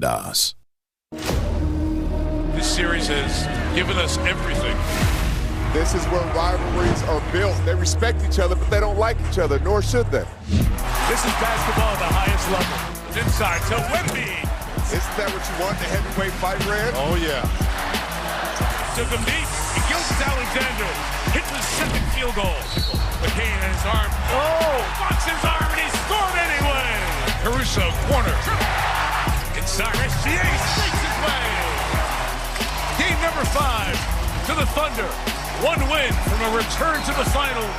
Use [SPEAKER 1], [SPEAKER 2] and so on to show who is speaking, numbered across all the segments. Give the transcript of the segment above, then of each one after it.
[SPEAKER 1] does.
[SPEAKER 2] This series has given us everything.
[SPEAKER 3] This is where rivalries are built. They respect each other, but they don't like each other, nor should they.
[SPEAKER 2] This is basketball at the highest level. Inside to Wemby.
[SPEAKER 3] Isn't that what you want, the heavyweight fight, Red?
[SPEAKER 2] Oh, yeah. To the meat, Gilbert Alexander hits his second field goal. McCain and his arm. Oh, blocks his arm, and he scored anyway. Caruso, corner. Inside, SGA snakes his way. Game number 5 to the Thunder. One win from a return to the finals.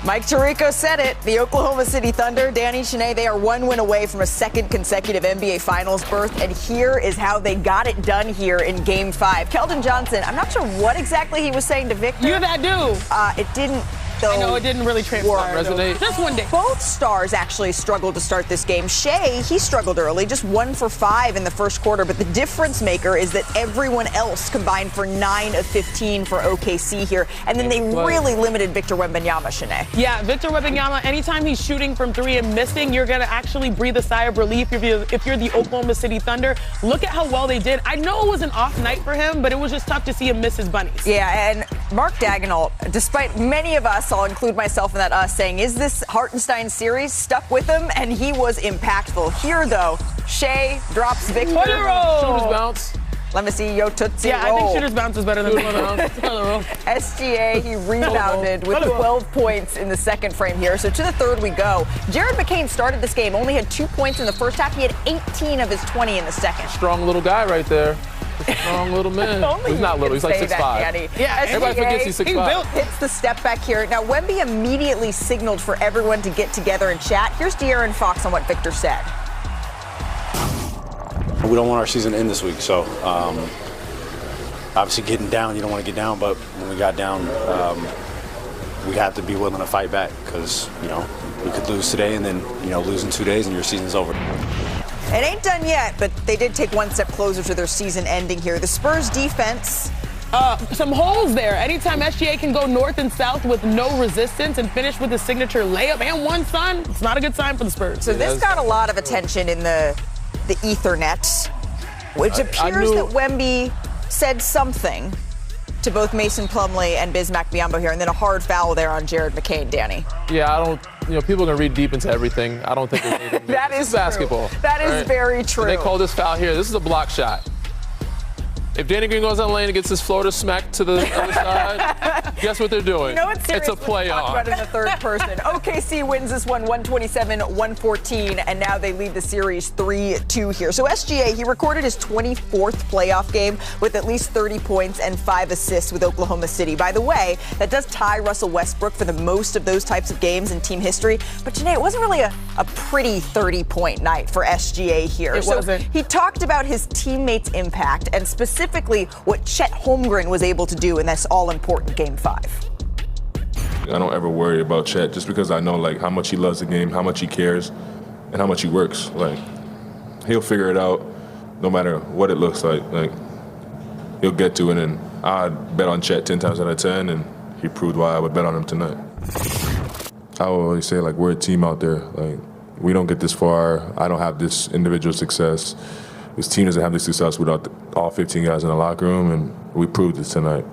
[SPEAKER 4] Mike Tirico said it. The Oklahoma City Thunder, Danny, Shanae, they are one win away from a second consecutive NBA Finals berth, and here is how they got it done here in Game 5. Keldon Johnson, I'm not sure what exactly he was saying to Victor.
[SPEAKER 5] You're that dude.
[SPEAKER 4] It didn't, though.
[SPEAKER 5] I know it didn't really resonate. Just one day.
[SPEAKER 4] Both stars actually struggled to start this game. Shea, he struggled early, just 1 for 5 in the first quarter, but the difference maker is that everyone else combined for 9 of 15 for OKC here, and then they really limited Victor Wembanyama, Shanae.
[SPEAKER 5] Yeah, Victor Wembanyama, anytime he's shooting from 3 and missing, you're going to actually breathe a sigh of relief if you're the Oklahoma City Thunder. Look at how well they did. I know it was an off night for him, but it was just tough to see him miss his bunnies.
[SPEAKER 4] Yeah, and Mark Daigneault, despite many of us, I'll include myself in that us, saying, is this Hartenstein series, stuck with him, and he was impactful. Here, though, Shea drops Victor.
[SPEAKER 5] Shooter's
[SPEAKER 6] bounce.
[SPEAKER 4] Let me see Yo Tootsie
[SPEAKER 5] Yeah,
[SPEAKER 4] roll.
[SPEAKER 5] I think shooter's bounce is better than
[SPEAKER 4] SGA, he rebounded with 12 points in the second frame here. So to the third we go. Jared McCain started this game, only had 2 points in the first half. He had 18 of his 20 in the second.
[SPEAKER 6] Strong little guy right there. Strong little man.
[SPEAKER 4] He's
[SPEAKER 6] not little. He's like 6'5".
[SPEAKER 4] Yeah,
[SPEAKER 6] everybody forgets he's 6'5".
[SPEAKER 4] Hits the step back here. Now, Wemby immediately signaled for everyone to get together and chat. Here's De'Aaron Fox on what Victor said.
[SPEAKER 7] We don't want our season to end this week, so obviously getting down, you don't want to get down, but when we got down, we have to be willing to fight back because, we could lose today and then, lose in 2 days and your season's over.
[SPEAKER 4] It ain't done yet, but they did take one step closer to their season ending here. The Spurs defense.
[SPEAKER 5] Some holes there. Anytime SGA can go north and south with no resistance and finish with a signature layup and one sign, it's not a good sign for the Spurs.
[SPEAKER 4] So this got a lot of attention in the Ethernet, which appears that Wemby said something to both Mason Plumlee and Bismack Biyombo here, and then a hard foul there on Jared McCain, Danny.
[SPEAKER 6] Yeah, I don't. People are going to read deep into everything. I don't think it's
[SPEAKER 4] that is
[SPEAKER 6] basketball.
[SPEAKER 4] That is very true.
[SPEAKER 6] And they call this foul here. This is a block shot. If Danny Green goes on lane and gets his Florida smack to the other side, guess what they're doing?
[SPEAKER 4] It's
[SPEAKER 6] a play on.
[SPEAKER 4] About in the third person. OKC wins this one 127-114, and now they lead the series 3-2 here. So SGA, he recorded his 24th playoff game with at least 30 points and 5 assists with Oklahoma City. By the way, that does tie Russell Westbrook for the most of those types of games in team history. But Janae, it wasn't really a pretty 30-point night for SGA here.
[SPEAKER 5] It wasn't.
[SPEAKER 4] He talked about his teammates' impact and specifically what Chet Holmgren was able to do in this all-important Game 5.
[SPEAKER 8] I don't ever worry about Chet just because I know how much he loves the game, how much he cares, and how much he works. He'll figure it out no matter what it looks like. He'll get to it, and I'd bet on Chet 10 times out of 10, and he proved why I would bet on him tonight. I always say, we're a team out there. We don't get this far. I don't have this individual success. This team doesn't have this success without all 15 guys in the locker room, and we proved it tonight.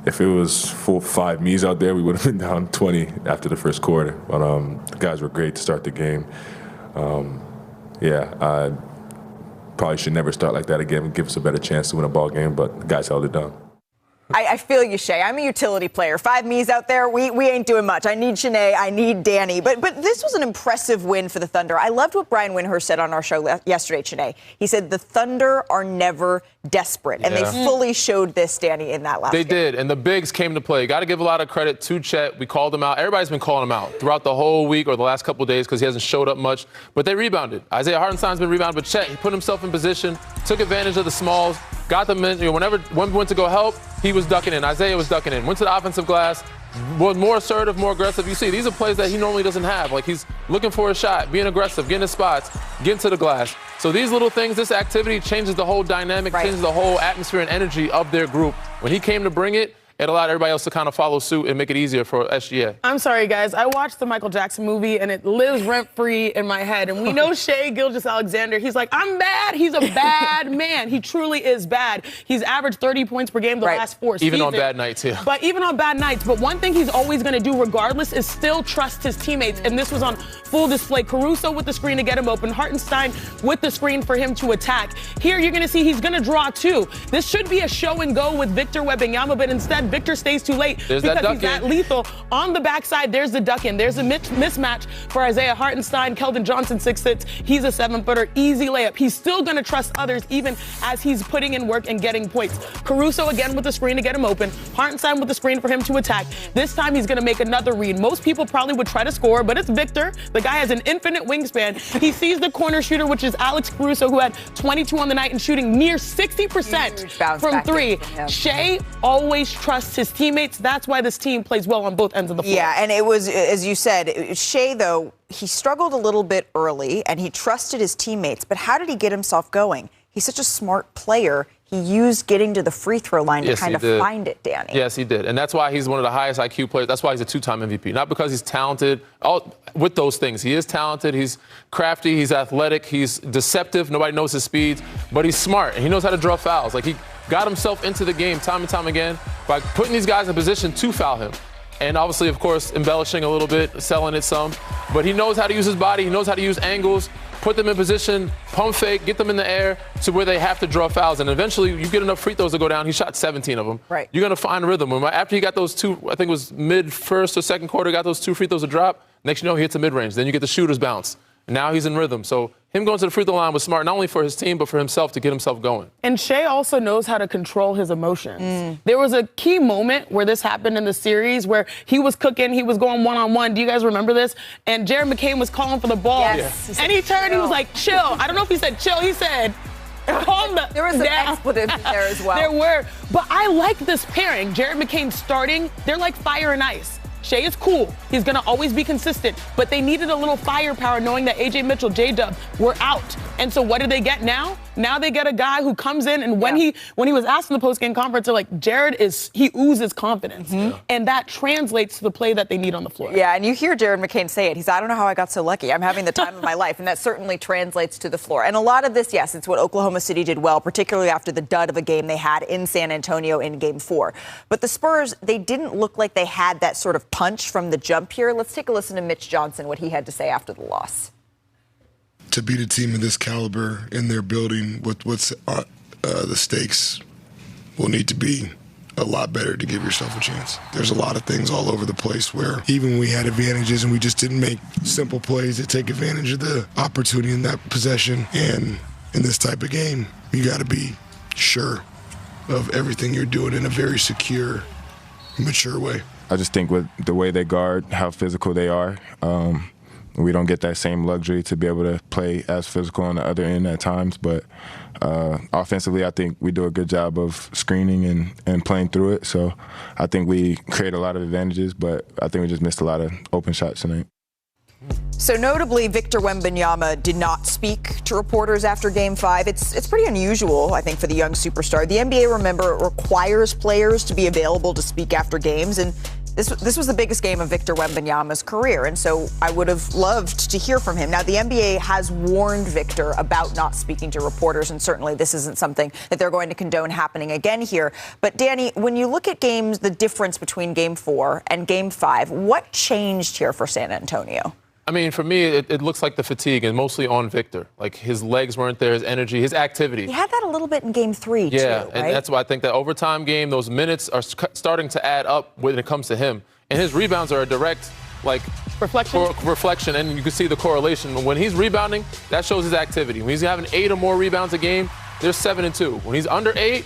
[SPEAKER 8] If it was full 5 me's out there, we would have been down 20 after the first quarter. But the guys were great to start the game. I probably should never start like that again and give us a better chance to win a ball game, but the guys held it down.
[SPEAKER 4] I feel you, Shea. I'm a utility player. 5 me's out there, we ain't doing much. I need Shanae, I need Danny. But this was an impressive win for the Thunder. I loved what Brian Windhorst said on our show yesterday, Shanae. He said the Thunder are never desperate. And they fully showed this, Danny, in that last game.
[SPEAKER 6] They did, and the bigs came to play. Got to give a lot of credit to Chet. We called him out. Everybody's been calling him out throughout the whole week or the last couple of days because he hasn't showed up much. But they rebounded. Isaiah Hartenstein's been rebounded, but Chet, he put himself in position, took advantage of the smalls, got them in. Whenever Wemby went to go help, he was ducking in. Isaiah was ducking in. Went to the offensive glass, was more assertive, more aggressive. You see, these are plays that he normally doesn't have. He's looking for a shot, being aggressive, getting his spots, getting to the glass. So these little things, this activity changes the whole dynamic, changes the whole atmosphere and energy of their group. When he came to bring it, it allowed everybody else to kind of follow suit and make it easier for SGA.
[SPEAKER 5] I'm sorry, guys. I watched the Michael Jackson movie, and it lives rent-free in my head. And we know Shai Gilgeous-Alexander. He's like, I'm bad. He's a bad man. He truly is bad. He's averaged 30 points per game the last 4 seasons.
[SPEAKER 6] Even on bad nights, yeah.
[SPEAKER 5] But even on bad nights. But one thing he's always going to do regardless is still trust his teammates. And this was on full display. Caruso with the screen to get him open. Hartenstein with the screen for him to attack. Here you're going to see he's going to draw 2. This should be a show and go with Victor Wembanyama, but instead Victor stays too late
[SPEAKER 6] because
[SPEAKER 5] he's that lethal. On the backside, there's the duck in. There's a mismatch for Isaiah Hartenstein. Keldon Johnson, 6'6". He's a 7-footer. Easy layup. He's still going to trust others even as he's putting in work and getting points. Caruso again with the screen to get him open. Hartenstein with the screen for him to attack. This time he's going to make another read. Most people probably would try to score, but it's Victor. The guy has an infinite wingspan. He sees the corner shooter, which is Alex Caruso, who had 22 on the night and shooting near 60% from 3. Shai always trusts his teammates. That's why this team plays well on both ends of the floor.
[SPEAKER 4] Yeah, and it was, as you said, Shai, though, he struggled a little bit early, and he trusted his teammates. But how did he get himself going? He's such a smart player. He used getting to the free throw line to kind of find it, Danny.
[SPEAKER 6] Yes, he did. And that's why he's one of the highest IQ players. That's why he's a 2-time MVP. Not because he's talented. With those things, he is talented. He's crafty. He's athletic. He's deceptive. Nobody knows his speeds. But he's smart, and he knows how to draw fouls. Like, he got himself into the game time and time again by putting these guys in position to foul him. And obviously, of course, embellishing a little bit, selling it some. But he knows how to use his body. He knows how to use angles, put them in position, pump fake, get them in the air to where they have to draw fouls. And eventually, you get enough free throws to go down. He shot 17 of them.
[SPEAKER 4] Right.
[SPEAKER 6] You're going to find rhythm. After he got those 2, I think it was mid-first or second quarter, got those 2 free throws to drop, next you know, he hits a mid-range. Then you get the shooter's bounce. And now he's in rhythm. So him going to the free throw line was smart, not only for his team, but for himself to get himself going.
[SPEAKER 5] And Shai also knows how to control his emotions. There was a key moment where this happened in the series where he was cooking, he was going one-on-one. Do you guys remember this? And Jared McCain was calling for the ball.
[SPEAKER 4] Yes.
[SPEAKER 5] And he turned, he was like, chill. I don't know if he said chill. He said, calm the
[SPEAKER 4] There was some expletives in there as well.
[SPEAKER 5] There were. But I like this pairing. Jared McCain starting, they're like fire and ice. Shai is cool. He's going to always be consistent. But they needed a little firepower knowing that A.J. Mitchell, J-Dub were out. And so what do they get now? Now they get a guy who comes in, and when he was asked in the post-game conference, they're like, he oozes confidence. And that translates to the play that they need on the floor.
[SPEAKER 4] Yeah, and you hear Jared McCain say it. He's, I don't know how I got so lucky. I'm having the time of my life. And that certainly translates to the floor. And a lot of this, yes, it's what Oklahoma City did well, particularly after the dud of a game they had in San Antonio in Game 4. But the Spurs, they didn't look like they had that sort of punch from the jump here. Let's take a listen to Mitch Johnson, what he had to say after the loss.
[SPEAKER 1] To beat a team of this caliber in their building, what's the stakes will need to be a lot better to give yourself a chance. There's a lot of things all over the place where even when we had advantages and we just didn't make simple plays to take advantage of the opportunity in that possession. And in this type of game, you got to be sure of everything you're doing in a very secure, mature way.
[SPEAKER 8] I just think with the way they guard, how physical they are, we don't get that same luxury to be able to play as physical on the other end at times. But offensively, I think we do a good job of screening and playing through it. So I think we create a lot of advantages, but I think we just missed a lot of open shots tonight.
[SPEAKER 4] So notably, Victor Wembanyama did not speak to reporters after Game 5. It's pretty unusual, I think, for the young superstar. The NBA, remember, requires players to be available to speak after games, and this was the biggest game of Victor Wembanyama's career, and so I would have loved to hear from him. Now, the NBA has warned Victor about not speaking to reporters, and certainly this isn't something that they're going to condone happening again here. But, Danny, when you look at games, the difference between Game 4 and Game 5, what changed here for San Antonio?
[SPEAKER 6] I mean, for me, it looks like the fatigue, and mostly on Victor. Like, his legs weren't there, his energy, his activity.
[SPEAKER 4] He had that a little bit in Game 3, too, right?
[SPEAKER 6] And that's why I think that overtime game, those minutes are starting to add up when it comes to him. And his rebounds are a direct, reflection, and you can see the correlation. When he's rebounding, that shows his activity. When he's having 8 or more rebounds a game, they're 7-2. When he's under 8,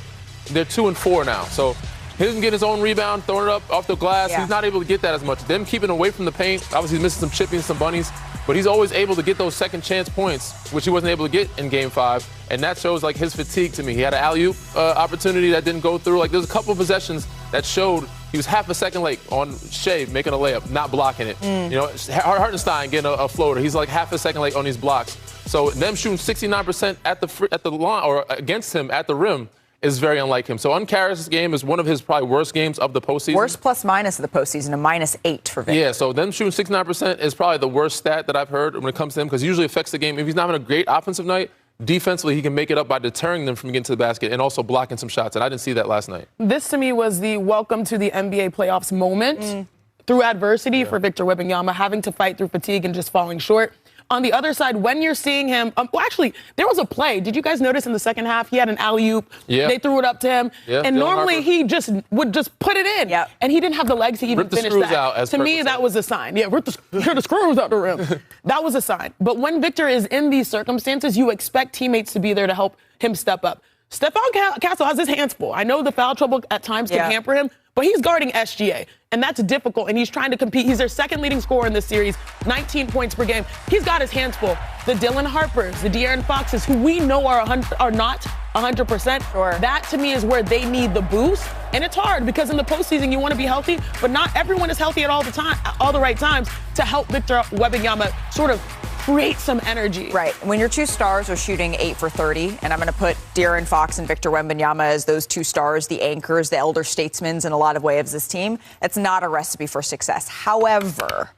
[SPEAKER 6] they're 2-4 now. So he doesn't get his own rebound, throwing it up off the glass. Yeah. He's not able to get that as much. Them keeping away from the paint. Obviously, he's missing some chipping, some bunnies. But he's always able to get those second chance points, which he wasn't able to get in Game 5. And that shows, like, his fatigue to me. He had an alley-oop opportunity that didn't go through. Like, there's a couple of possessions that showed he was half a second late on Shai making a layup, not blocking it. You know, Hartenstein getting a floater. He's like half a second late on these blocks. So them shooting 69% at the line or against him at the rim, is very unlike him. So Uncarried game is one of his probably worst games of the postseason.
[SPEAKER 4] Worst plus minus of the postseason, a -8 for Victor.
[SPEAKER 6] Yeah, so them shooting 69% is probably the worst stat that I've heard when it comes to him because it usually affects the game. If he's not having a great offensive night, defensively, he can make it up by deterring them from getting to the basket and also blocking some shots, and I didn't see that last night.
[SPEAKER 5] This, to me, was the welcome to the NBA playoffs moment through adversity for Victor Wembanyama, having to fight through fatigue and just falling short. On the other side, when you're seeing him, well, actually, there was a play. Did you guys notice in the second half, he had an alley-oop.
[SPEAKER 6] Yeah.
[SPEAKER 5] They threw it up to him.
[SPEAKER 6] Yeah,
[SPEAKER 5] and
[SPEAKER 6] Dylan
[SPEAKER 5] normally
[SPEAKER 6] Harper.
[SPEAKER 5] he just would just put it in.
[SPEAKER 4] Yep.
[SPEAKER 5] And he didn't have the legs to even
[SPEAKER 6] Rip the
[SPEAKER 5] finish
[SPEAKER 6] screws
[SPEAKER 5] that.
[SPEAKER 6] out, as
[SPEAKER 5] To
[SPEAKER 6] Kirk
[SPEAKER 5] me,
[SPEAKER 6] would
[SPEAKER 5] that
[SPEAKER 6] say.
[SPEAKER 5] was a sign. Yeah, rip the screws out the rim. That was a sign. But when Victor is in these circumstances, you expect teammates to be there to help him step up. Stephon Castle has his hands full. I know the foul trouble at times can hamper him, but he's guarding SGA, and that's difficult, and he's trying to compete. He's their second leading scorer in this series, 19 points per game. He's got his hands full. The Dylan Harpers, the De'Aaron Foxes, who we know are not 100%, that to me is where they need the boost. And it's hard because in the postseason you want to be healthy, but not everyone is healthy at all the right times to help Victor Wembanyama sort of create some energy.
[SPEAKER 4] Right. When your two stars are shooting 8 for 30, and I'm going to put De'Aaron Fox and Victor Wembanyama as those two stars, the anchors, the elder statesmen in a lot of ways of this team, it's not a recipe for success. However,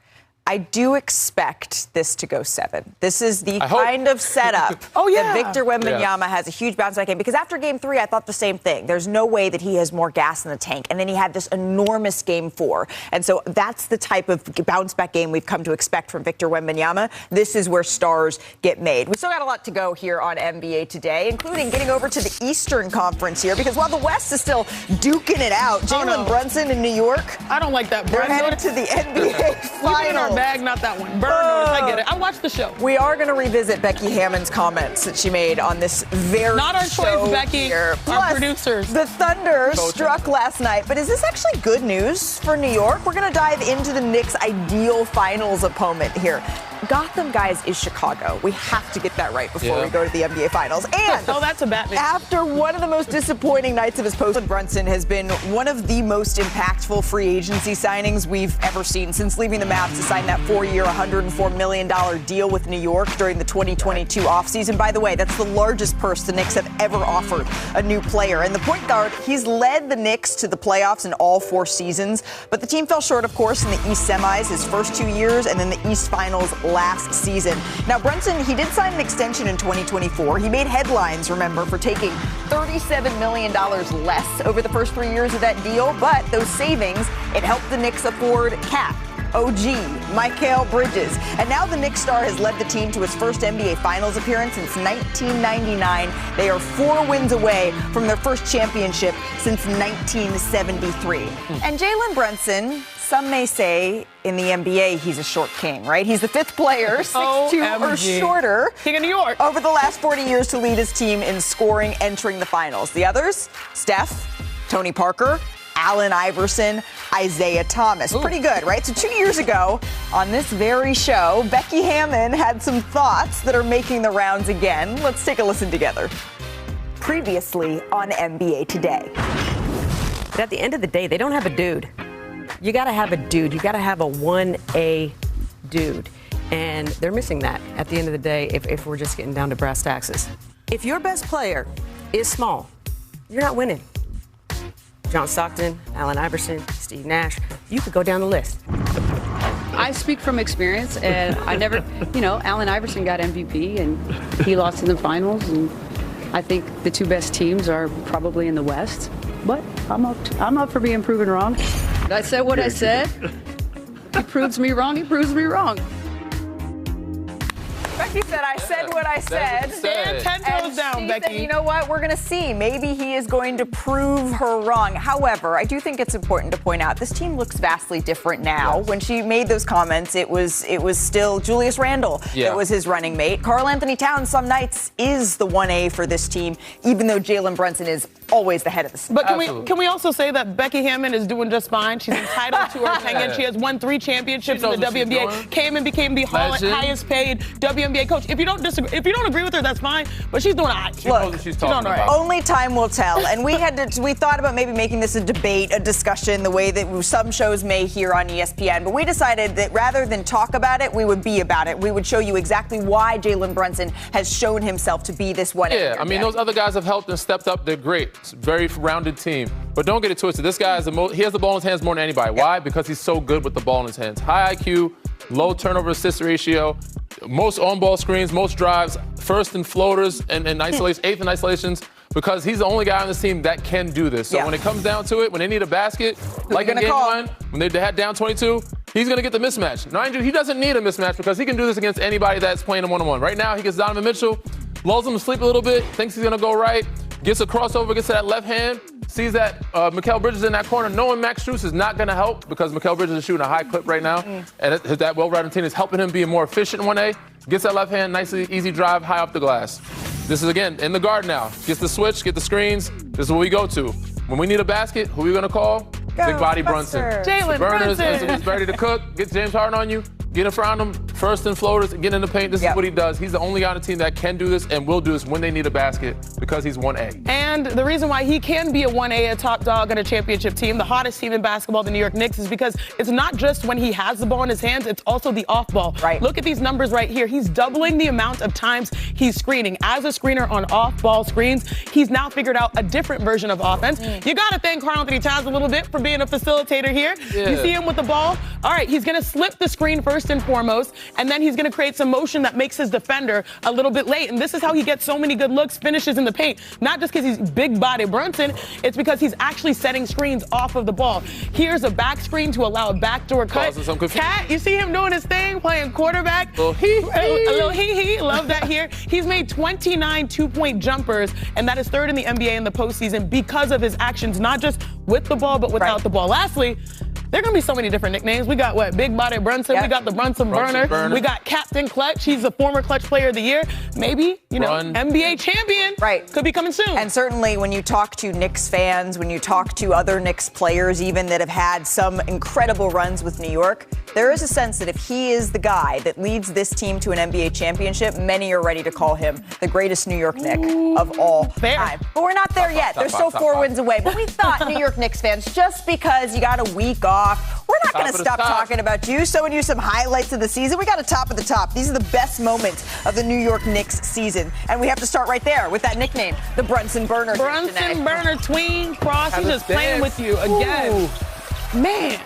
[SPEAKER 4] I do expect this to go 7. This is the kind of setup that Victor Wembanyama has a huge bounce back game. Because after game 3, I thought the same thing. There's no way that he has more gas in the tank. And then he had this enormous game 4. And so that's the type of bounce back game we've come to expect from Victor Wembanyama. This is where stars get made. We still got a lot to go here on NBA Today, including getting over to the Eastern Conference here. Because while the West is still duking it out, Jalen Brunson in New York.
[SPEAKER 5] I don't like that.
[SPEAKER 4] They're headed to the NBA Finals.
[SPEAKER 5] Bag, not that one. Burn notice, I get it. I watched the show.
[SPEAKER 4] We are going to revisit Becky Hammon's comments that she made on this very
[SPEAKER 5] Not our
[SPEAKER 4] show
[SPEAKER 5] choice, Becky.
[SPEAKER 4] here.
[SPEAKER 5] Our
[SPEAKER 4] Plus,
[SPEAKER 5] producers.
[SPEAKER 4] The Thunder struck last night, but is this actually good news for New York? We're going to dive into the Knicks' ideal finals opponent here. Gotham, guys, is Chicago. We have to get that right before we go to the NBA Finals. And
[SPEAKER 5] that's a Batman.
[SPEAKER 4] After one of the most disappointing nights of his post, Brunson has been one of the most impactful free agency signings we've ever seen since leaving the Mavs to sign that 4-year, $104 million deal with New York during the 2022 offseason. By the way, that's the largest purse the Knicks have ever offered a new player. And the point guard, he's led the Knicks to the playoffs in all 4 seasons, but the team fell short, of course, in the East semis his first 2 years and then the East Finals last season. Now, Brunson, he did sign an extension in 2024. He made headlines, remember, for taking $37 million less over the first 3 years of that deal, but those savings, it helped the Knicks afford Cap, OG, Mikal Bridges. And now the Knicks star has led the team to its first NBA Finals appearance since 1999. They are 4 wins away from their first championship since 1973. And Jalen Brunson, some may say in the NBA he's a short king, right? He's the 5th player, 6'2" or shorter,
[SPEAKER 5] King of New York,
[SPEAKER 4] over the last 40 years to lead his team in scoring entering the finals. The others, Steph, Tony Parker, Allen Iverson, Isaiah Thomas. Pretty good, right? So 2 years ago, on this very show, Becky Hammon had some thoughts that are making the rounds again. Let's take a listen together. Previously on NBA Today.
[SPEAKER 9] But at the end of the day, they don't have a dude. You got to have a dude. You got to have a 1A dude. And they're missing that at the end of the day if we're just getting down to brass taxes. If your best player is small, you're not winning. John Stockton, Allen Iverson, Steve Nash, you could go down the list.
[SPEAKER 10] I speak from experience, and I never, Allen Iverson got MVP, and he lost in the finals, and I think the 2 best teams are probably in the West. But I'm up for being proven wrong. I said what I said. He proves me wrong. He proves me wrong.
[SPEAKER 4] Becky said, I said what I said.
[SPEAKER 5] Stand 10 toes down, Becky.
[SPEAKER 4] Said, you know what? We're going to see. Maybe he is going to prove her wrong. However, I do think it's important to point out this team looks vastly different now. When she made those comments, it was still Julius Randle that was his running mate. Karl Anthony Towns some nights is the 1A for this team, even though Jalen Brunson is always the head of the staff.
[SPEAKER 5] But can we also say that Becky Hammon is doing just fine? She's entitled to her opinion. She has won 3 championships in the WNBA. Came and became the highest paid WNBA coach. If you don't agree with her, that's fine. But she's doing all right.
[SPEAKER 6] She knows what she's talking about.
[SPEAKER 4] Only time will tell. And we thought about maybe making this a debate, a discussion, the way that some shows may here on ESPN. But we decided that rather than talk about it, we would be about it. We would show you exactly why Jalen Brunson has shown himself to be this one.
[SPEAKER 6] Yeah, I mean, those other guys have helped and stepped up. They're great. It's a very rounded team. But don't get it twisted. This guy he has the ball in his hands more than anybody. Yep. Why? Because he's so good with the ball in his hands. High IQ, low turnover assist ratio, most on-ball screens, most drives, first in floaters and isolation, eighth in isolations, because he's the only guy on this team that can do this. So when it comes down to it, when they need a basket, like in game 1, when they had down 22, he's going to get the mismatch. Mind you, he doesn't need a mismatch because he can do this against anybody that's playing him one-on-one. Right now, he gets Donovan Mitchell, lulls him to sleep a little bit, thinks he's going to go right, gets a crossover, gets to that left hand, sees that Mikal Bridges in that corner, knowing Max Strus is not going to help because Mikal Bridges is shooting a high clip right now, and that well-rounded team is helping him be more efficient in 1A, gets that left hand, nicely easy drive, high off the glass. This is, again, in the guard now. Gets the switch, get the screens. This is what we go to. When we need a basket, who are we going to call? Big body Brunson.
[SPEAKER 5] Jalen Brunson.
[SPEAKER 6] He's ready to cook, get James Harden on you, get in front of him, first in floaters, get in the paint. This is what he does. He's the only guy on the team that can do this and will do this when they need a basket because he's 1A.
[SPEAKER 5] And the reason why he can be a 1A, a top dog on a championship team, the hottest team in basketball, the New York Knicks, is because it's not just when he has the ball in his hands, it's also the off ball.
[SPEAKER 4] Right.
[SPEAKER 5] Look at these numbers right here. He's doubling the amount of times he's screening. As a screener on off ball screens, he's now figured out a different version of offense. You got to thank Karl-Anthony Towns a little bit for being a facilitator here.
[SPEAKER 6] Yeah.
[SPEAKER 5] You see him with the ball. All right, he's going to slip the screen first and foremost, and then he's going to create some motion that makes his defender a little bit late. And this is how he gets so many good looks, finishes in the paint. Not just because he's big body Brunson, it's because he's actually setting screens off of the ball. Here's a back screen to allow a backdoor cut. Cat, you see him doing his thing, playing quarterback. A little hee-hee. Love that here. He's made 29 two-point jumpers, and that is third in the NBA in the postseason because of his actions, not just with the ball, but without the ball. Lastly, there are going to be so many different nicknames. We got Big Body Brunson. We got the Brunson Burner. We got Captain Clutch. He's the former Clutch Player of the Year. Maybe, NBA champion.
[SPEAKER 4] Right.
[SPEAKER 5] Could be coming soon.
[SPEAKER 4] And certainly when you talk to Knicks fans, when you talk to other Knicks players even that have had some incredible runs with New York, there is a sense that if he is the guy that leads this team to an NBA championship, many are ready to call him the greatest New York Knick of all time. But we're not there yet. They're still 4 wins away. But we thought, New York Knicks fans, just because you got a week off, we're not going to stop talking about you, showing you some highlights of the season. We got a top of the top. These are the best moments of the New York Knicks season. And we have to start right there with that nickname, the Brunson Burner.
[SPEAKER 5] Brunson Burner, tween, cross. He's just playing with you again. Man.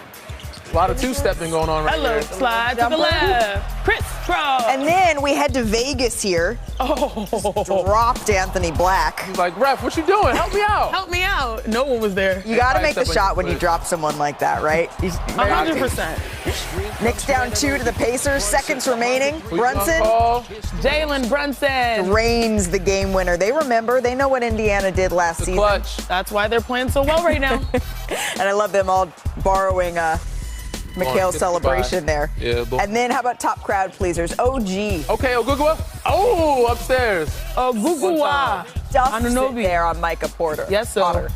[SPEAKER 6] A lot of two-stepping going on right there.
[SPEAKER 5] Slide to the left. Crisscross.
[SPEAKER 4] And then we head to Vegas here. Dropped Anthony Black.
[SPEAKER 6] He's like, ref, what you doing? Help me out.
[SPEAKER 5] Help me out. No one was there.
[SPEAKER 4] You got to make the shot when you drop someone like that, right?
[SPEAKER 5] 100%.
[SPEAKER 4] Knicks down 2 to the Pacers. Seconds remaining. Brunson.
[SPEAKER 5] Jalen Brunson.
[SPEAKER 4] Drains the game winner. They remember. They know what Indiana did last season.
[SPEAKER 6] Clutch.
[SPEAKER 5] That's why they're playing so well right now.
[SPEAKER 4] And I love them all borrowing Mikal's celebration there.
[SPEAKER 6] Yeah,
[SPEAKER 4] and then how about top crowd pleasers? OG.
[SPEAKER 6] Okay, Ogugwa. Oh, upstairs.
[SPEAKER 5] Ogugwa.
[SPEAKER 4] Stuffs there on Micah Porter.
[SPEAKER 5] Yes, sir.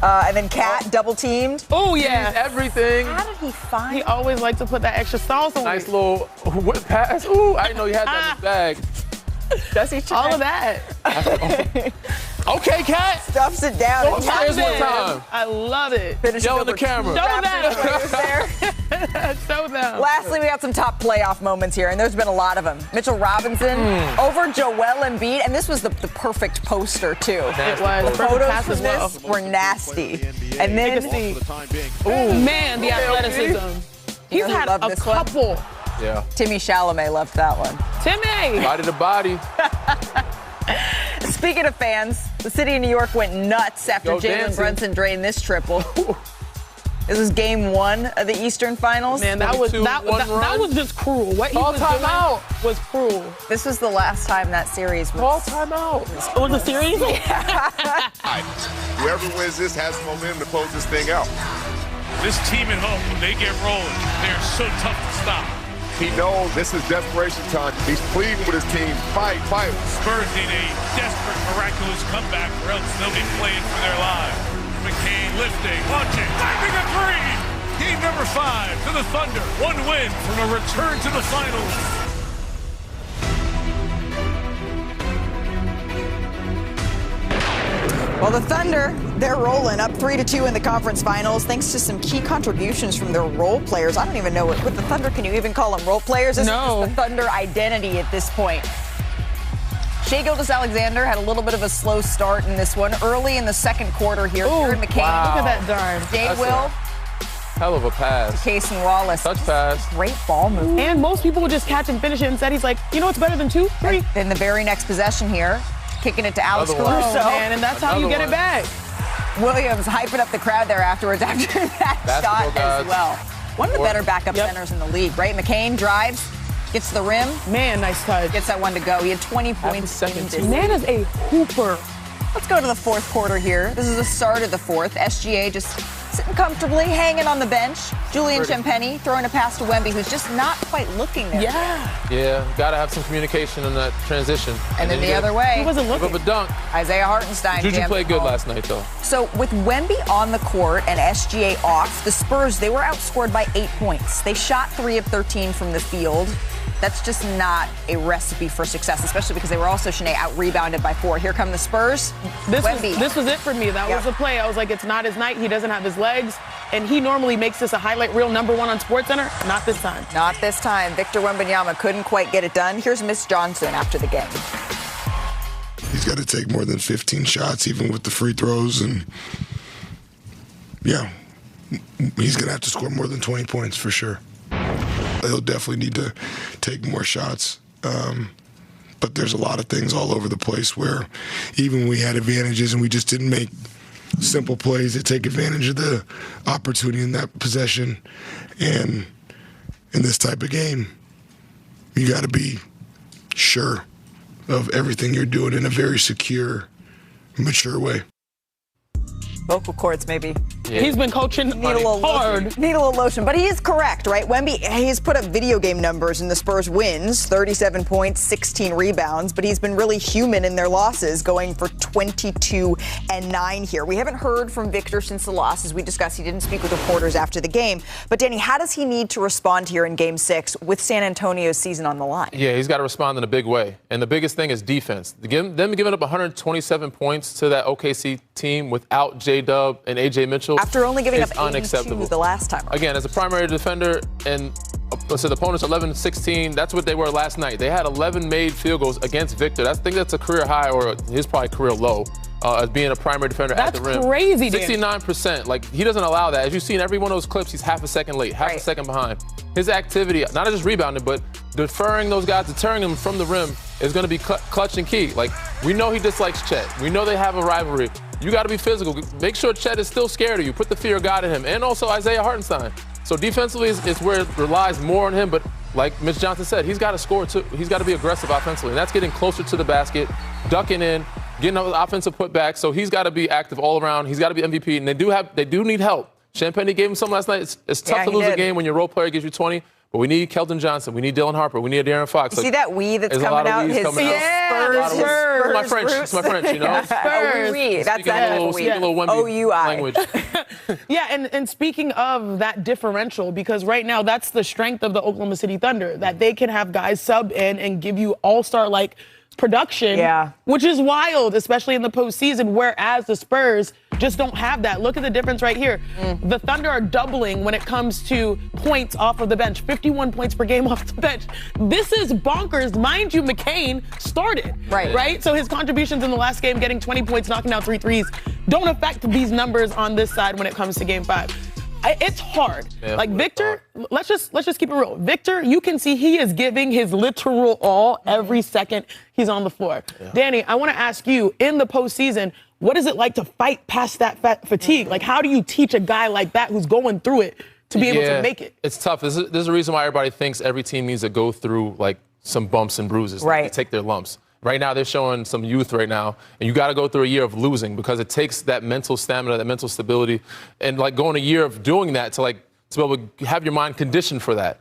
[SPEAKER 4] And then Cat double teamed.
[SPEAKER 5] Oh, yeah.
[SPEAKER 6] Everything.
[SPEAKER 4] How did he find
[SPEAKER 5] He always liked to put that extra sauce on
[SPEAKER 6] Nice little whip pass. Ooh, I didn't know you had that in his bag.
[SPEAKER 4] Does he
[SPEAKER 5] all of that?
[SPEAKER 6] Okay, Cat.
[SPEAKER 4] Stuffs it down.
[SPEAKER 6] Go upstairs one time.
[SPEAKER 5] I love it.
[SPEAKER 6] Yell in the camera.
[SPEAKER 5] Show them.
[SPEAKER 4] Lastly, we got some top playoff moments here, and there's been a lot of them. Mitchell Robinson over Joel Embiid, and this was the perfect poster, too.
[SPEAKER 5] It was.
[SPEAKER 4] Photos from this were nasty. And then,
[SPEAKER 5] man, the athleticism. He's had a couple.
[SPEAKER 6] Yeah.
[SPEAKER 4] Timmy Chalamet loved that one.
[SPEAKER 5] Timmy!
[SPEAKER 6] Body to body.
[SPEAKER 4] Speaking of fans, the city of New York went nuts after Jalen Brunson drained this triple. This was game 1 of the Eastern Finals.
[SPEAKER 5] Man, that was just cruel. What he was doing was cruel.
[SPEAKER 4] This was the last time that series was.
[SPEAKER 6] Call timeout.
[SPEAKER 5] It was a series?
[SPEAKER 3] Whoever wins this has the momentum to close this thing out.
[SPEAKER 2] This team at home, when they get rolling, they're so tough to stop.
[SPEAKER 3] He knows this is desperation time. He's pleading with his team, fight.
[SPEAKER 2] Spurs need a desperate, miraculous comeback or else they'll be playing for their lives. McCain lifting, launching, diving a three. Game number 5 to the Thunder. 1 win from a return to the finals.
[SPEAKER 4] Well, the Thunder, they're rolling up 3-2 in the conference finals thanks to some key contributions from their role players. I don't even know what the Thunder, can you even call them role players? This is just the Thunder identity at this point. Shai Gilgeous-Alexander had a little bit of a slow start in this one. Early in the second quarter here, Jared McCain.
[SPEAKER 5] Wow. Look at that darn.
[SPEAKER 4] Jay Will.
[SPEAKER 6] Hell of a pass.
[SPEAKER 4] Casey Wallace.
[SPEAKER 6] Touch pass.
[SPEAKER 4] Great ball movement.
[SPEAKER 5] And most people would just catch and finish it and said he's like, you know what's better than 2, 3?
[SPEAKER 4] In the very next possession here, kicking it to Alex Caruso.
[SPEAKER 5] Man, and that's how you get it back.
[SPEAKER 4] Williams hyping up the crowd there afterwards after that shot as well. One of the better backup centers in the league, right? McCain drives, gets to the rim.
[SPEAKER 5] Man, nice touch.
[SPEAKER 4] Gets that one to go. He had 20 points in this.
[SPEAKER 5] Man is a hooper.
[SPEAKER 4] Let's go to the fourth quarter here. This is the start of the fourth. SGA just sitting comfortably, hanging on the bench. Julian Champagnie throwing a pass to Wemby, who's just not quite looking there.
[SPEAKER 6] Yeah, got to have some communication in that transition.
[SPEAKER 4] And then the other way.
[SPEAKER 5] He wasn't looking.
[SPEAKER 6] Give up a dunk.
[SPEAKER 4] Isaiah Hartenstein.
[SPEAKER 6] Juju played good last night, though.
[SPEAKER 4] So with Wemby on the court and SGA off, the Spurs, they were outscored by 8 points. They shot 3 of 13 from the field. That's just not a recipe for success, especially because they were also, Shanae, out-rebounded by 4. Here come the Spurs.
[SPEAKER 5] This was it for me. That was the play. I was like, it's not his night. He doesn't have his legs. And he normally makes this a highlight reel #1 on SportsCenter. Not this time.
[SPEAKER 4] Not this time. Victor Wembanyama couldn't quite get it done. Here's Miss Johnson after the game.
[SPEAKER 1] He's got to take more than 15 shots, even with the free throws. And, yeah, he's going to have to score more than 20 points for sure. He'll definitely need to take more shots. But there's a lot of things all over the place where even we had advantages and we just didn't make simple plays that take advantage of the opportunity in that possession. And in this type of game, you got to be sure of everything you're doing in a very secure, mature way.
[SPEAKER 4] Vocal cords, maybe.
[SPEAKER 5] Yeah. He's been coaching hard.
[SPEAKER 4] Need a little lotion. But he is correct, right? Wemby, he's put up video game numbers in the Spurs wins, 37 points, 16 rebounds, but he's been really human in their losses, going for 22-9 here. We haven't heard from Victor since the loss. As we discussed, he didn't speak with reporters after the game. But, Danny, how does he need to respond here in Game 6 with San Antonio's season on the line?
[SPEAKER 6] Yeah, he's got to respond in a big way. And the biggest thing is defense. Them giving up 127 points to that OKC team without J-Dub and A.J. Mitchell.
[SPEAKER 4] After only giving up 82
[SPEAKER 6] unacceptable.
[SPEAKER 4] the last time.
[SPEAKER 6] Again, as a primary defender, and so the opponents 11-16, that's what they were last night. They had 11 made field goals against Victor. I think that's a career high, or his probably career low, as being a primary defender at the rim.
[SPEAKER 5] That's crazy,
[SPEAKER 6] 69%. Like, he doesn't allow that. As you see in every one of those clips, he's half a second late, half a second behind. His activity, not just rebounding, but deferring those guys, deterring them from the rim, is going to be clutch and key. Like, we know he dislikes Chet. We know they have a rivalry. You got to be physical. Make sure Chet is still scared of you. Put the fear of God in him. And also Isaiah Hartenstein. So defensively is where it relies more on him. But like Mitch Johnson said, he's got to score too. He's got to be aggressive offensively. And that's getting closer to the basket, ducking in, getting an offensive putback. So he's got to be active all around. He's got to be MVP. And they do need help. Champagnie gave him some last night. It's tough to lose a game when your role player gives you 20. But we need Keldon Johnson. We need Dylan Harper. We need Darren Fox.
[SPEAKER 4] You see that we that's coming out? His Spurs.
[SPEAKER 6] It's my French. It's my French, you know?
[SPEAKER 4] Spurs. Oui. That's that.
[SPEAKER 6] A little Wemby language.
[SPEAKER 5] Yeah, and speaking of that differential, because right now that's the strength of the Oklahoma City Thunder, that they can have guys sub in and give you all-star-like production, which is wild, especially in the postseason, whereas the Spurs just don't have that. Look at the difference right here. The Thunder are doubling when it comes to points off of the bench, 51 points per game off the bench. This is bonkers. Mind you, McCain started, right? So his contributions in the last game, getting 20 points, knocking down 3 threes, don't affect these numbers on this side when it comes to Game 5. It's hard. Yeah, like Victor, let's just keep it real. Victor, you can see he is giving his literal all every second he's on the floor. Yeah. Danny, I want to ask you, in the postseason, what is it like to fight past that fatigue? Like, how do you teach a guy like that who's going through it to be able to make it?
[SPEAKER 6] It's tough. There's a reason why everybody thinks every team needs to go through, like, some bumps and bruises.
[SPEAKER 4] Right.
[SPEAKER 6] Like, they take their lumps. Right now, they're showing some youth right now, and you got to go through a year of losing because it takes that mental stamina, that mental stability, and like going a year of doing that to be able to have your mind conditioned for that.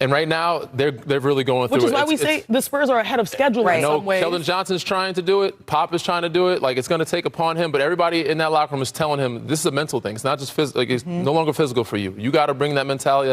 [SPEAKER 6] And right now, they're really going through it.
[SPEAKER 5] Which is why we say the Spurs are ahead of schedule in some ways.
[SPEAKER 6] Keldon Johnson's trying to do it. Pop is trying to do it. Like, it's going to take upon him. But everybody in that locker room is telling him this is a mental thing. It's not just physical. Like, it's no longer physical for you. You got to bring that mentality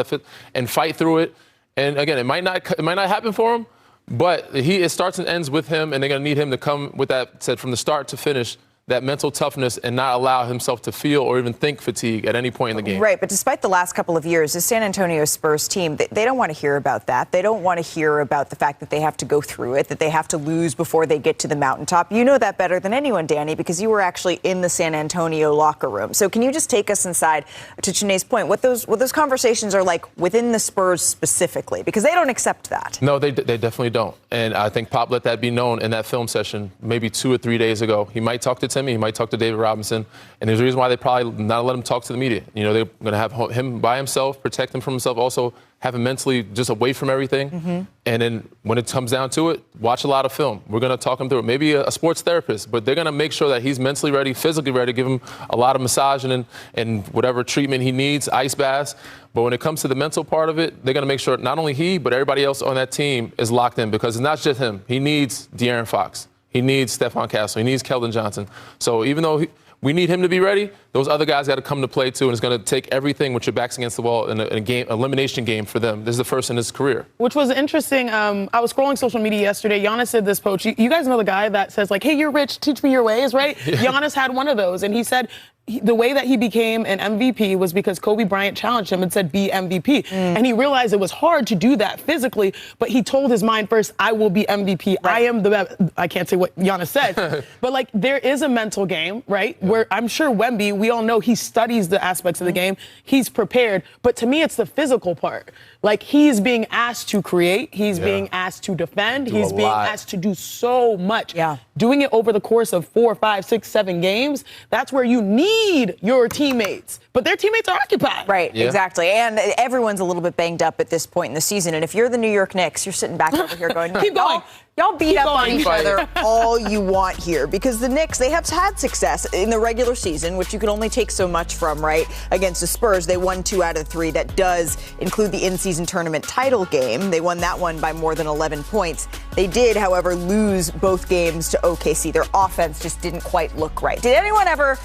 [SPEAKER 6] and fight through it. And again, it might not happen for him. But it starts and ends with him, and they're going to need him to come with that, said from the start to finish, that mental toughness and not allow himself to feel or even think fatigue at any point in the game.
[SPEAKER 4] Right, but despite the last couple of years, the San Antonio Spurs team, they don't want to hear about that. They don't want to hear about the fact that they have to go through it, that they have to lose before they get to the mountaintop. You know that better than anyone, Danny, because you were actually in the San Antonio locker room. So can you just take us inside, to Chiney's point, what those conversations are like within the Spurs specifically? Because they don't accept that.
[SPEAKER 6] No, they definitely don't. And I think Pop let that be known in that film session maybe 2 or 3 days ago. He might talk to Timmy, he might talk to David Robinson, and there's a reason why they probably not let him talk to the media. You know, they're going to have him by himself, protect him from himself, also have him mentally just away from everything. Mm-hmm. And then when it comes down to it, watch a lot of film. We're going to talk him through it. Maybe a sports therapist, but they're going to make sure that he's mentally ready, physically ready, give him a lot of massage and whatever treatment he needs, ice baths. But when it comes to the mental part of it, they're going to make sure not only he, but everybody else on that team is locked in, because it's not just him. He needs De'Aaron Fox. He needs Stephon Castle. He needs Keldon Johnson. So even though we need him to be ready, those other guys got to come to play too, and it's going to take everything with your backs against the wall in a game, elimination game for them. This is the first in his career.
[SPEAKER 5] Which was interesting. I was scrolling social media yesterday. Giannis said this post. You guys know the guy that says, like, hey, you're rich, teach me your ways, right? Yeah. Giannis had one of those, and he said the way that he became an MVP was because Kobe Bryant challenged him and said, be MVP. And he realized it was hard to do that physically, but he told his mind first, I will be MVP. Right. I am the best. I can't say what Giannis said, but like there is a mental game, right? Yeah. Where I'm sure Wemby, we all know he studies the aspects of the game. He's prepared. But to me, it's the physical part. Like he's being asked to create. He's being asked to defend. He's being asked to do so much. Yeah. Doing it over the course of 4, 5, 6, 7 games, that's where you need your teammates. But their teammates are occupied.
[SPEAKER 4] Right, exactly. And everyone's a little bit banged up at this point in the season. And if you're the New York Knicks, you're sitting back over here going,
[SPEAKER 5] keep going.
[SPEAKER 4] Y'all beat up on each other all you want here, because the Knicks, they have had success in the regular season, which you can only take so much from, right? Against the Spurs, they won 2 out of 3. That does include the in-season tournament title game. They won that one by more than 11 points. They did, however, lose both games to OKC. Their offense just didn't quite look right. Did anyone ever,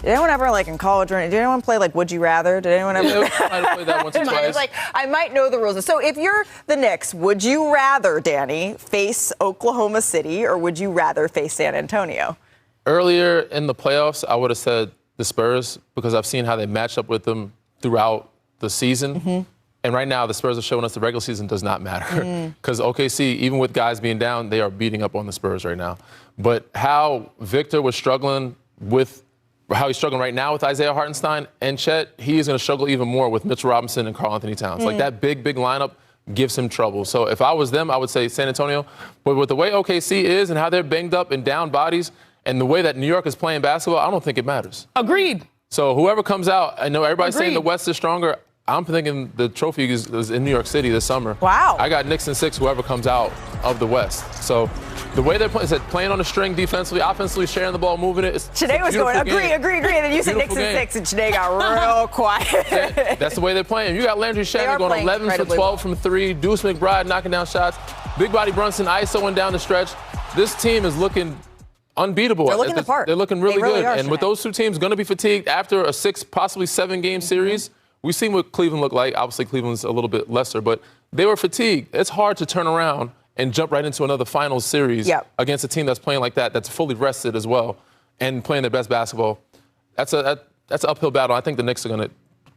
[SPEAKER 4] like in college, did anyone play like Would You Rather? Did anyone ever?
[SPEAKER 6] I played that once or twice.
[SPEAKER 4] Like, I might know the rules. So if you're the Knicks, would you rather, Danny, face Oklahoma City or would you rather face San Antonio?
[SPEAKER 6] Earlier in the playoffs, I would have said the Spurs, because I've seen how they match up with them throughout the season. Mm-hmm. And right now, the Spurs are showing us the regular season does not matter. Because OKC, even with guys being down, they are beating up on the Spurs right now. But how Victor was struggling with how he's struggling right now with Isaiah Hartenstein and Chet, he is going to struggle even more with Mitchell Robinson and Karl Anthony Towns. Like that big lineup gives him trouble. So if I was them, I would say San Antonio. But with the way OKC is and how they're banged up and down bodies and the way that New York is playing basketball, I don't think it matters.
[SPEAKER 5] Agreed.
[SPEAKER 6] So whoever comes out, I know everybody's saying the West is stronger. I'm thinking the trophy is in New York City this summer.
[SPEAKER 4] Wow.
[SPEAKER 6] I got Knicks in 6, whoever comes out of the West. So the way they're playing on the string defensively, offensively, sharing the ball, moving it.
[SPEAKER 4] Today was going, agree. And then you said Knicks in 6, and today got real quiet.
[SPEAKER 6] That's the way they're playing. You got Landry Shamet going 11 for 12 from 3. Deuce McBride knocking down shots. Big Body Brunson ISOing down the stretch. This team is looking unbeatable.
[SPEAKER 4] They're looking the part.
[SPEAKER 6] They're looking really good. And with those two teams going to be fatigued after a 6, possibly 7-game series, we've seen what Cleveland looked like. Obviously, Cleveland's a little bit lesser, but they were fatigued. It's hard to turn around and jump right into another finals series against a team that's playing like that, that's fully rested as well, and playing their best basketball. That's an uphill battle. I think the Knicks are going to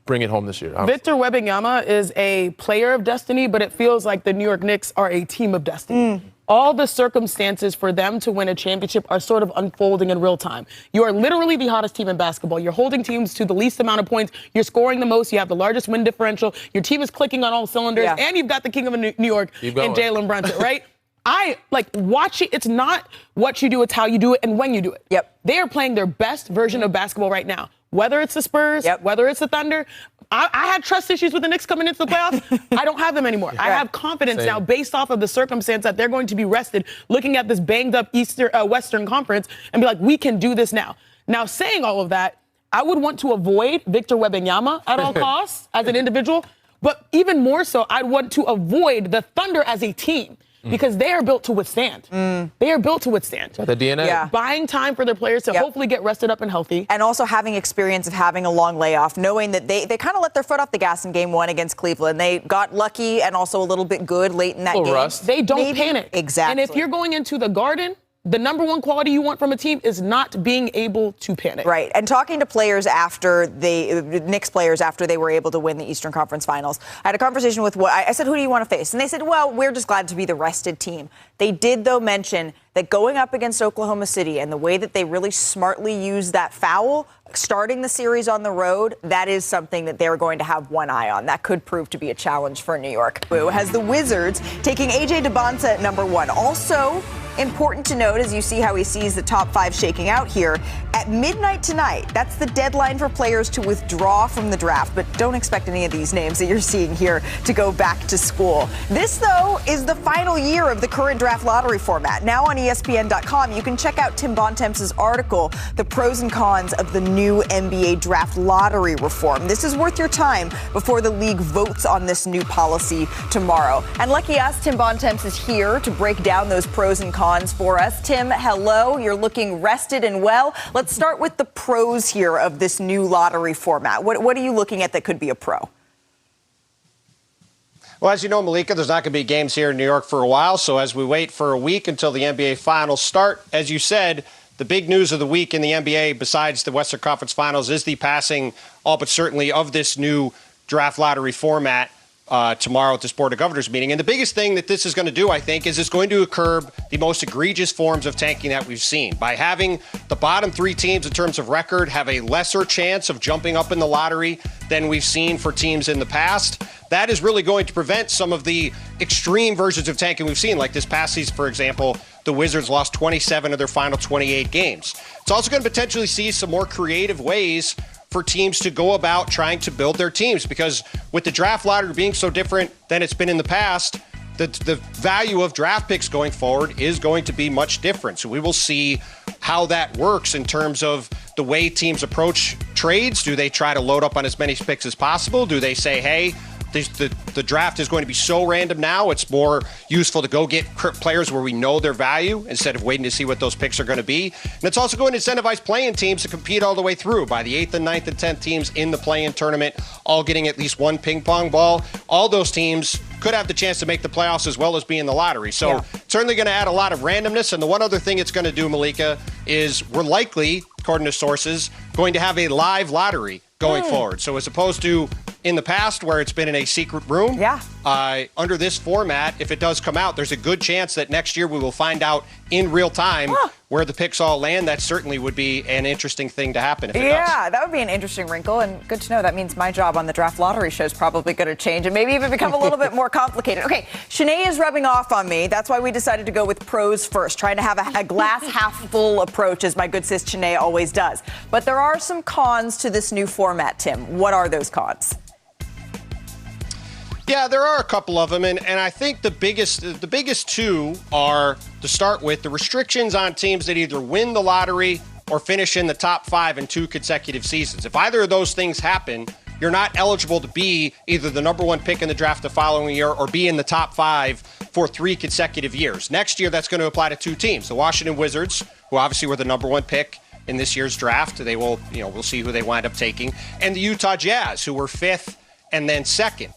[SPEAKER 6] bring it home this year. Honestly.
[SPEAKER 5] Victor Wembanyama is a player of destiny, but it feels like the New York Knicks are a team of destiny. All the circumstances for them to win a championship are sort of unfolding in real time. You are literally the hottest team in basketball. You're holding teams to the least amount of points. You're scoring the most. You have the largest win differential. Your team is clicking on all cylinders. Yeah. And you've got the king of New York in Jalen Brunson, right? I like watching. It's not what you do, it's how you do it and when you do it. Yep. They are playing their best version of basketball right now. Whether it's the Spurs, whether it's the Thunder. I had trust issues with the Knicks coming into the playoffs. I don't have them anymore. I have confidence now based off of the circumstance that they're going to be rested, looking at this banged up Western Conference and be like, we can do this now. Now, saying all of that, I would want to avoid Victor Wembanyama at all costs as an individual. But even more so, I'd want to avoid the Thunder as a team. Because they are built to withstand. They are built to withstand.
[SPEAKER 6] Is that the DNA?
[SPEAKER 4] Yeah.
[SPEAKER 5] Buying time for their players to hopefully get rested up and healthy.
[SPEAKER 4] And also having experience of having a long layoff, knowing that they kind of let their foot off the gas in game 1 against Cleveland. They got lucky and also a little bit good late in that game.
[SPEAKER 6] Rust.
[SPEAKER 5] They don't panic.
[SPEAKER 4] Exactly.
[SPEAKER 5] And if you're going into the Garden the number one quality you want from a team is not being able to panic.
[SPEAKER 4] Right. And talking to players after Knicks players after they were able to win the Eastern Conference Finals, I had a conversation with I said, who do you want to face? And they said, well, we're just glad to be the rested team. They did, though, mention that going up against Oklahoma City and the way that they really smartly used that foul, starting the series on the road, that is something that they're going to have one eye on. That could prove to be a challenge for New York. Who has the Wizards taking A.J. DeBonta at number 1. Also, important to note, as you see how he sees the top 5 shaking out here, at midnight tonight, that's the deadline for players to withdraw from the draft. But don't expect any of these names that you're seeing here to go back to school. This, though, is the final year of the current draft lottery format. Now on ESPN.com, you can check out Tim Bontemps' article, The Pros and Cons of the New NBA Draft Lottery Reform. This is worth your time before the league votes on this new policy tomorrow. And lucky us, Tim Bontemps is here to break down those pros and cons for us. Tim, hello. You're looking rested and well. Let's start with the pros here of this new lottery format. What are you looking at that could be a pro?
[SPEAKER 11] Well, as you know, Malika, there's not going to be games here in New York for a while. So as we wait for a week until the NBA Finals start, as you said, the big news of the week in the NBA, besides the Western Conference Finals, is the passing, all but certainly, of this new draft lottery format tomorrow at this Board of Governors meeting. And the biggest thing that this is going to do, I think, is it's going to curb the most egregious forms of tanking that we've seen. By having the bottom 3 teams in terms of record have a lesser chance of jumping up in the lottery than we've seen for teams in the past, that is really going to prevent some of the extreme versions of tanking we've seen. Like this past season, for example, the Wizards lost 27 of their final 28 games. It's also going to potentially see some more creative ways for teams to go about trying to build their teams, because with the draft lottery being so different than it's been in the past, the value of draft picks going forward is going to be much different. So we will see how that works in terms of the way teams approach trades. Do they try to load up on as many picks as possible? Do they say, hey, the draft is going to be so random now, it's more useful to go get players where we know their value instead of waiting to see what those picks are going to be. And it's also going to incentivize play-in teams to compete all the way through. By the 8th and 9th and 10th teams in the play-in tournament, all getting at least one ping pong ball, all those teams could have the chance to make the playoffs as well as be in the lottery. So certainly going to add a lot of randomness. And the one other thing it's going to do, Malika, is we're likely, according to sources, going to have a live lottery going forward. So as opposed to in the past where it's been in a secret room, under this format, if it does come out, there's a good chance that next year we will find out in real time where the picks all land. That certainly would be an interesting thing to happen if it does.
[SPEAKER 4] Yeah, that would be an interesting wrinkle, and good to know. That means my job on the draft lottery show is probably going to change and maybe even become a little bit more complicated. Okay, Shanae is rubbing off on me. That's why we decided to go with pros first, trying to have a glass half full approach, as my good sis Shanae always does. But there are some cons to this new format, Tim. What are those cons?
[SPEAKER 11] Yeah, there are a couple of them, and I think the biggest two are, to start with, the restrictions on teams that either win the lottery or finish in the top 5 in 2 consecutive seasons. If either of those things happen, you're not eligible to be either the number 1 pick in the draft the following year or be in the top 5 for 3 consecutive years. Next year, that's going to apply to 2 teams. The Washington Wizards, who obviously were the number 1 pick in this year's draft. They will, we'll see who they wind up taking. And the Utah Jazz, who were 5th and then 2nd.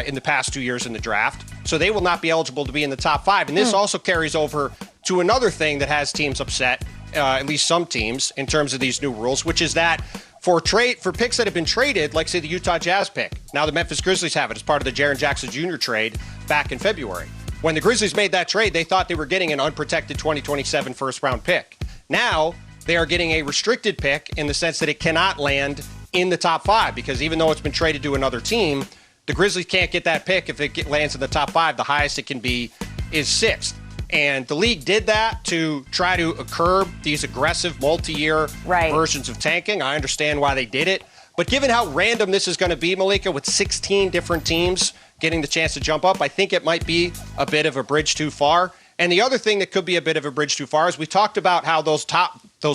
[SPEAKER 11] In the past 2 years in the draft. So they will not be eligible to be in the top 5. And this also carries over to another thing that has teams upset, at least some teams, in terms of these new rules, which is that for picks that have been traded, like say the Utah Jazz pick, now the Memphis Grizzlies have it as part of the Jaren Jackson Jr. trade back in February. When the Grizzlies made that trade, they thought they were getting an unprotected 2027 first-round pick. Now they are getting a restricted pick in the sense that it cannot land in the top 5, because even though it's been traded to another team, the Grizzlies can't get that pick if it lands in the top 5. The highest it can be is 6th. And the league did that to try to curb these aggressive multi-year versions of tanking. I understand why they did it. But given how random this is going to be, Malika, with 16 different teams getting the chance to jump up, I think it might be a bit of a bridge too far. And the other thing that could be a bit of a bridge too far is we talked about how those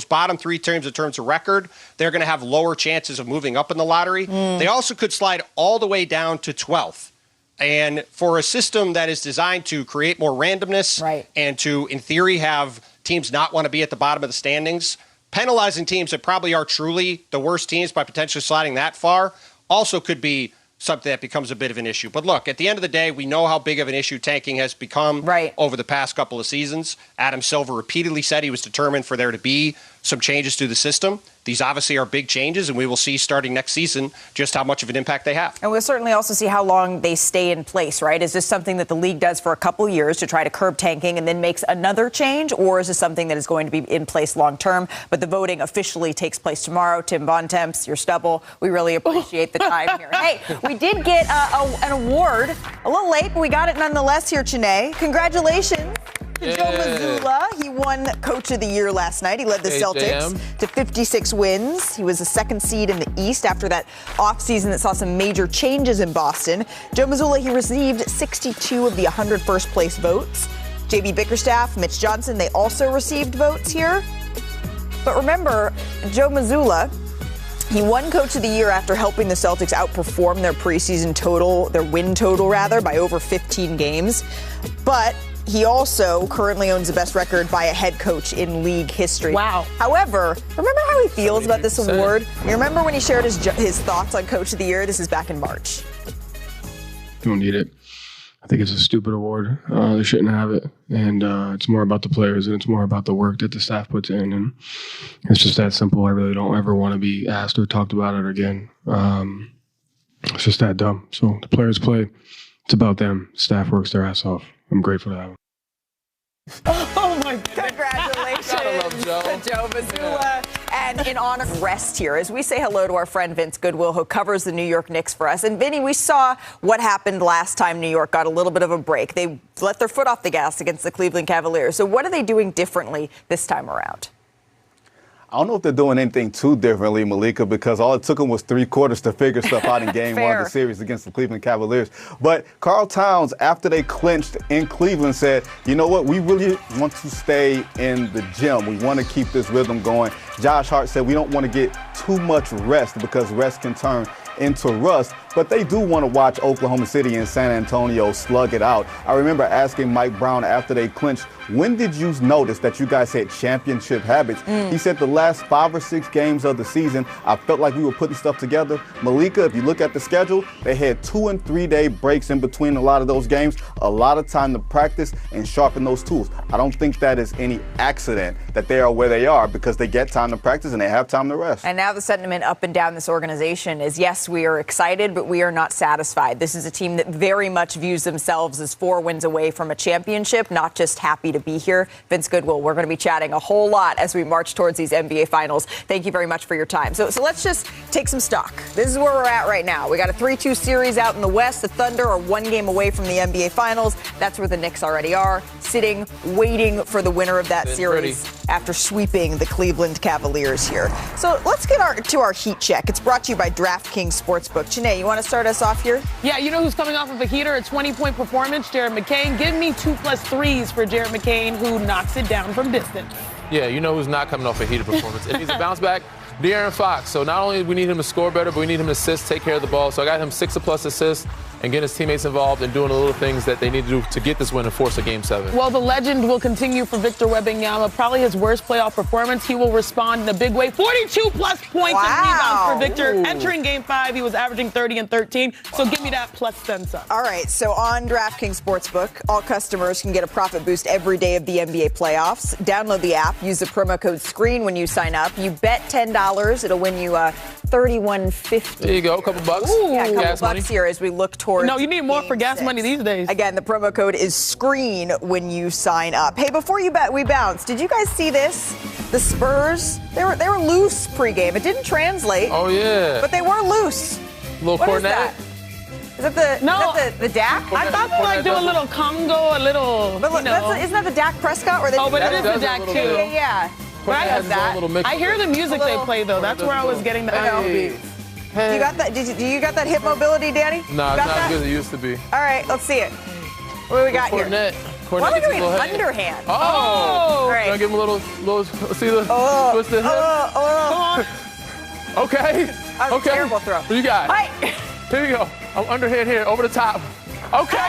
[SPEAKER 11] bottom 3 teams in terms of record, they're going to have lower chances of moving up in the lottery. They also could slide all the way down to 12th. And for a system that is designed to create more randomness and to, in theory, have teams not want to be at the bottom of the standings, penalizing teams that probably are truly the worst teams by potentially sliding that far also could be something that becomes a bit of an issue. But look, at the end of the day, we know how big of an issue tanking has become over the past couple of seasons. Adam Silver repeatedly said he was determined for there to be some changes to the system. These obviously are big changes, and we will see starting next season just how much of an impact they have.
[SPEAKER 4] And we'll certainly also see how long they stay in place, right? Is this something that the league does for a couple years to try to curb tanking and then makes another change, or is this something that is going to be in place long term? But the voting officially takes place tomorrow. Tim Bontemps, your stubble, we really appreciate the time here. Hey, we did get an award, a little late, but we got it nonetheless here, Chene. Congratulations to Joe Mazzulla. He won Coach of the Year last night. He led the Celtics to 56 wins. He was the second seed in the East after that offseason that saw some major changes in Boston. Joe Mazzulla, he received 62 of the 100 first place votes. J.B. Bickerstaff, Mitch Johnson, they also received votes here. But remember, Joe Mazzulla, he won Coach of the Year after helping the Celtics outperform their preseason total, their win total rather, by over 15 games. But he also currently owns the best record by a head coach in league history. Wow. However, remember how he feels about this award? You remember when he shared his thoughts on Coach of the Year? This is back in March.
[SPEAKER 12] You don't need it. I think it's a stupid award. They shouldn't have it. And it's more about the players, and it's more about the work that the staff puts in. And it's just that simple. I really don't ever want to be asked or talked about it again. It's just that dumb. So the players play. It's about them. Staff works their ass off. I'm grateful to have them.
[SPEAKER 4] Oh, my God. Congratulations to Joe Mazzulla. And in honor of rest here, as we say hello to our friend Vince Goodwill, who covers the New York Knicks for us. And, Vinny, we saw what happened last time New York got a little bit of a break. They let their foot off the gas against the Cleveland Cavaliers. So what are they doing differently this time around?
[SPEAKER 13] I don't know if they're doing anything too differently, Malika, because all it took them was 3 quarters to figure stuff out in game one of the series against the Cleveland Cavaliers. But Karl Towns, after they clinched in Cleveland, said, you know what, we really want to stay in the gym. We want to keep this rhythm going. Josh Hart said we don't want to get too much rest because rest can turn into rust, but they do want to watch Oklahoma City and San Antonio slug it out. I remember asking Mike Brown after they clinched, when did you notice that you guys had championship habits? He said the last 5 or 6 games of the season, I felt like we were putting stuff together. Malika, if you look at the schedule, they had 2 and 3 day breaks in between a lot of those games, a lot of time to practice and sharpen those tools. I don't think that is any accident that they are where they are because they get time to practice and they have time to rest.
[SPEAKER 4] And now the sentiment up and down this organization is, yes, we are excited, but we are not satisfied. This is a team that very much views themselves as 4 wins away from a championship, not just happy to be here. Vince Goodwill, we're going to be chatting a whole lot as we march towards these NBA Finals. Thank you very much for your time. So let's just take some stock. This is where we're at right now. We got a 3-2 series out in the West. The Thunder are 1 game away from the NBA Finals. That's where the Knicks already are, sitting, waiting for the winner of that series after sweeping the Cleveland Cavaliers here. So let's get to our heat check. It's brought to you by DraftKings Sportsbook. Chene, you want to start us off here?
[SPEAKER 5] Yeah, you know who's coming off of a heater, a 20-point performance? Jared McCain. Give me 2+ threes for Jared McCain, who knocks it down from distance.
[SPEAKER 6] Yeah, you know who's not coming off a heated performance. If he's a bounce back, De'Aaron Fox. So not only do we need him to score better, but we need him to assist, take care of the ball. So I got him 6+ assists and getting his teammates involved and doing the little things that they need to do to get this win and force a Game 7.
[SPEAKER 5] Well, the legend will continue for Victor Wembanyama. Probably his worst playoff performance. He will respond in a big way. 42+ points and rebounds for Victor. Ooh. Entering Game 5, he was averaging 30 and 13. So give me that plus then some.
[SPEAKER 4] All right, so on DraftKings Sportsbook, all customers can get a profit boost every day of the NBA playoffs. Download the app. Use the promo code SCREEN when you sign up. You bet $10. It'll win you $31.50.
[SPEAKER 6] There you go, a couple bucks.
[SPEAKER 4] Ooh, yeah, a couple
[SPEAKER 6] gas
[SPEAKER 4] bucks
[SPEAKER 6] money
[SPEAKER 4] here as we look towards.
[SPEAKER 5] No, you need more for gas money these days.
[SPEAKER 4] Again, the promo code is SCREEN when you sign up. Hey, before we bounce, did you guys see this? The Spurs, they were loose pregame. It didn't translate.
[SPEAKER 6] Oh yeah.
[SPEAKER 4] But they were loose.
[SPEAKER 6] Little
[SPEAKER 4] what
[SPEAKER 6] Cornet.
[SPEAKER 4] Is that the Dak?
[SPEAKER 5] I thought they like do a little Congo, a little.
[SPEAKER 4] But look, isn't that the Dak Prescott? Or
[SPEAKER 5] but it is the Dak too.
[SPEAKER 4] Yeah.
[SPEAKER 5] Right, I hear the music they play though. That's where I was getting the Afrobeat.
[SPEAKER 4] You got that? Do you got that hip mobility, Danny?
[SPEAKER 6] No, it's not as good as it used to be.
[SPEAKER 4] All right, let's see it. What do we got here? Why are we doing underhand?
[SPEAKER 6] Oh!
[SPEAKER 4] All right.
[SPEAKER 6] Can I give him a little see the twist the hip?
[SPEAKER 4] Come on.
[SPEAKER 6] Okay.
[SPEAKER 4] That was a terrible throw.
[SPEAKER 6] What you got?
[SPEAKER 4] Right.
[SPEAKER 6] Here you go. I'm underhand here, over the top. Okay,